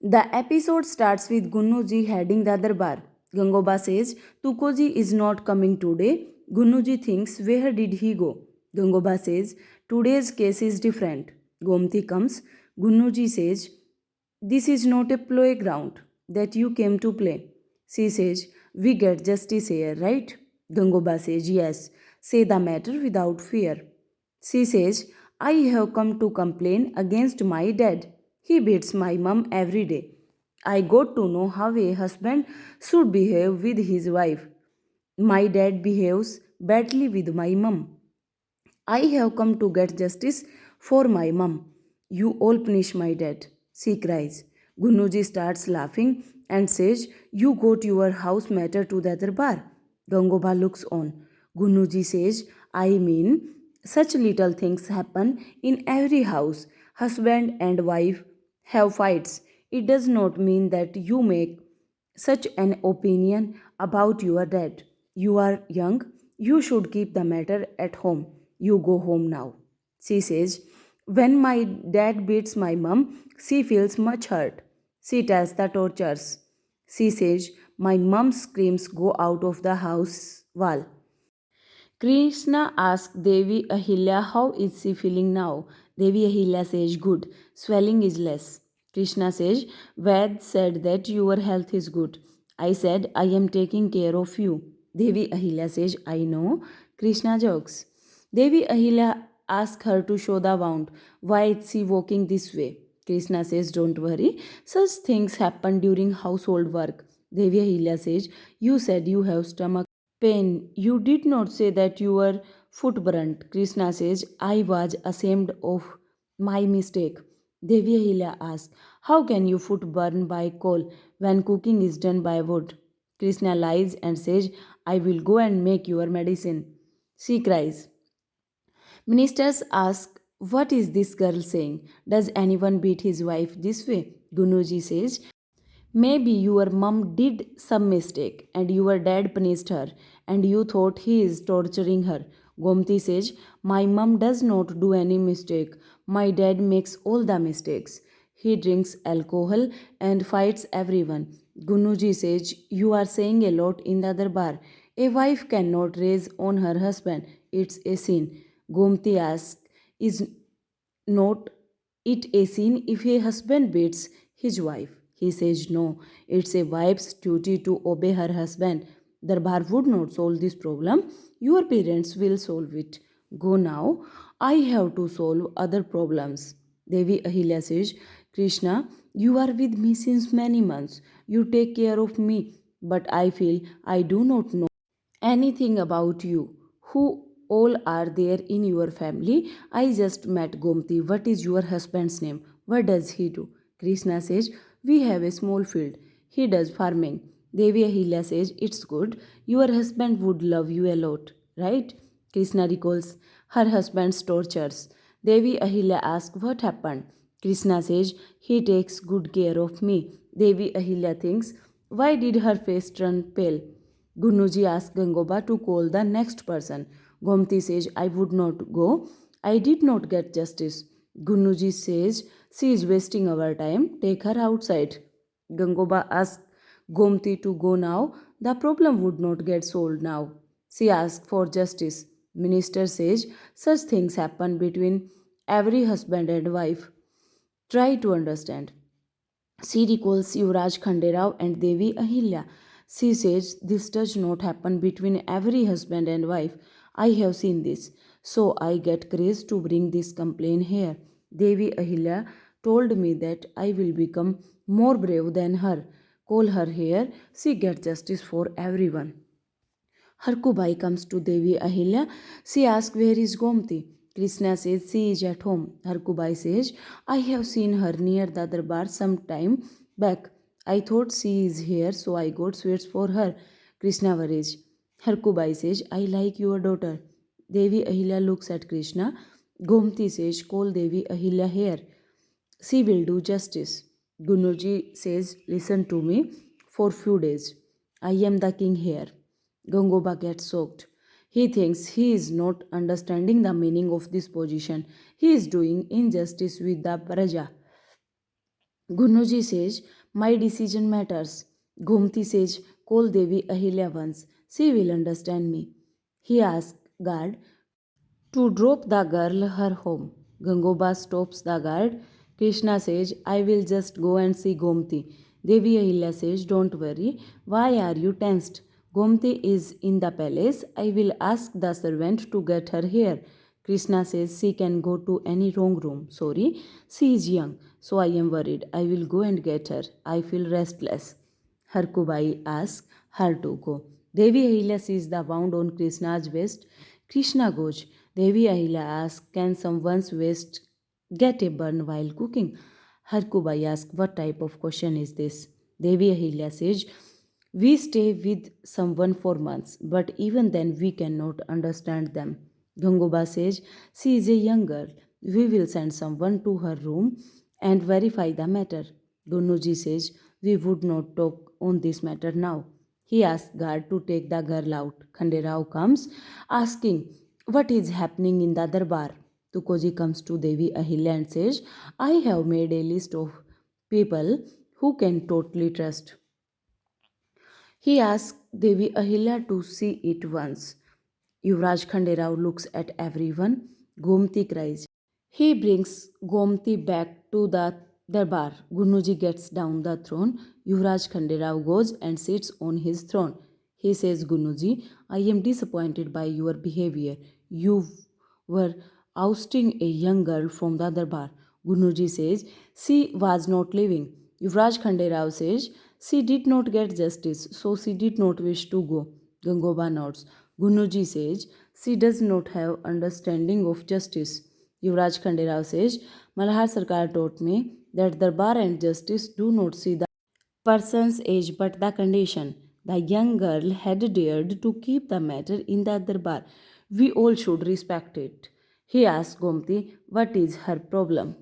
The episode starts with Gunnuji heading the darbar. Gangoba says, Tukoji is not coming today. Gunnuji thinks, where did he go? Gangoba says, today's case is different. Gomti comes. Gunnuji says, this is not a playground that you came to play. She says, we get justice here, right? Gangoba says, yes. Say the matter without fear. She says, I have come to complain against my dad. He beats my mom every day. I got to know how a husband should behave with his wife. My dad behaves badly with my mom. I have come to get justice for my mum. You all punish my dad, she cries. Gunuji starts laughing and says, you got your house matter to the other bar. Gangoba looks on. Gunuji says, I mean, such little things happen in every house. Husband and wife have fights. It does not mean that you make such an opinion about your dad. You are young. You should keep the matter at home. You go home now. She says, when my dad beats my mum, she feels much hurt. She tells the torturers. She says, my mum's screams go out of the house wall. Krishna asks Devi Ahilya how is she feeling now. Devi Ahilya says good, swelling is less. Krishna says, Ved said that your health is good. I said I am taking care of you. Devi Ahilya says, I know. Krishna jokes. Devi Ahilya asks her to show the wound. Why is she walking this way? Krishna says, don't worry. Such things happen during household work. Devi Ahilya says, you said you have stomach pain. You did not say that your foot burnt. Krishna says, I was ashamed of my mistake. Devi Ahilya asks, how can your foot burn by coal when cooking is done by wood? Krishna lies and says, I will go and make your medicine. She cries. Ministers ask, what is this girl saying? Does anyone beat his wife this way? Gunuji says, maybe your mum did some mistake and your dad punished her and you thought he is torturing her. Gomti says, my mum does not do any mistake. My dad makes all the mistakes. He drinks alcohol and fights everyone. Gunuji says, you are saying a lot in the other bar. A wife cannot raise on her husband. It's a sin. Gomti asks, is not it a sin if a husband beats his wife? He says no, it's a wife's duty to obey her husband. Darbar would not solve this problem. Your parents will solve it. Go now. I have to solve other problems. Devi Ahilya says, Krishna, you are with me since many months. You take care of me, but I feel I do not know anything about you. Who all are there in your family? I just met Gomti. What is your husband's name? What does he do? Krishna says, we have a small field. He does farming. Devi Ahilya says, it's good. Your husband would love you a lot, right? Krishna recalls her husband's tortures. Devi Ahilya asks, what happened? Krishna says, he takes good care of me. Devi Ahilya thinks, why did her face turn pale? Gunuji asked Gangoba to call the next person. Gomti says, I would not go. I did not get justice. Gunuji says, she is wasting our time. Take her outside. Gangoba asked Gomti to go now. The problem would not get solved now. She asked for justice. Minister says, such things happen between every husband and wife. Try to understand. She recalls Yuvraj Khanderao and Devi Ahilya. She says this does not happen between every husband and wife. I have seen this, so I get grace to bring this complaint here. Devi Ahilya told me that I will become more brave than her. Call her here, she gets justice for everyone. Harkubai comes to Devi Ahilya. She asks, where is Gomti? Krishna says, she is at home. Harkubai says, I have seen her near the darbar some time back. I thought she is here, so I got sweets for her. Krishna worries. Harkubai says, I like your daughter. Devi Ahilya looks at Krishna. Gomti says, call Devi Ahilya here. She will do justice. Gunuji says, listen to me for few days. I am the king here. Gangoba gets shocked. He thinks he is not understanding the meaning of this position. He is doing injustice with the Praja. Gunuji says, my decision matters. Gomti says, call Devi Ahilya once. She will understand me. He asks guard to drop the girl her home. Gangoba stops the guard. Krishna says, I will just go and see Gomti. Devi Ahilya says, don't worry. Why are you tensed? Gomti is in the palace. I will ask the servant to get her here. Krishna says she can go to any wrong room. Sorry, she is young, so I am worried. I will go and get her. I feel restless. Harkubai asks her to go. Devi Ahilya sees the wound on Krishna's waist. Krishna goes. Devi Ahilya asks, can someone's waist get a burn while cooking? Harkubai asks, what type of question is this? Devi Ahilya says, we stay with someone for months, but even then we cannot understand them. Gangoba says, she is a young girl. We will send someone to her room and verify the matter. Gunuji says, we would not talk on this matter now. He asks guard to take the girl out. Khanderao comes, asking what is happening in the darbar. Tukoji comes to Devi Ahilya and says, I have made a list of people who can totally trust. He asks Devi Ahilya to see it once. Yuvraj Khanderao looks at everyone. Gomti cries. He brings Gomti back to the darbar. Gunuji gets down the throne. Yuvraj Khanderao goes and sits on his throne. He says, Gunuji, I am disappointed by your behavior. You were ousting a young girl from the darbar. Gunuji says, she was not living. Yuvraj Khanderao says, she did not get justice, so she did not wish to go. Gangoba nods. Gunuji says, she does not have understanding of justice. Yuvraj Khanderao says, Malhar Sarkar taught me that Darbar and justice do not see the person's age but the condition. The young girl had dared to keep the matter in the Darbar. We all should respect it. He asked Gomti, what is her problem?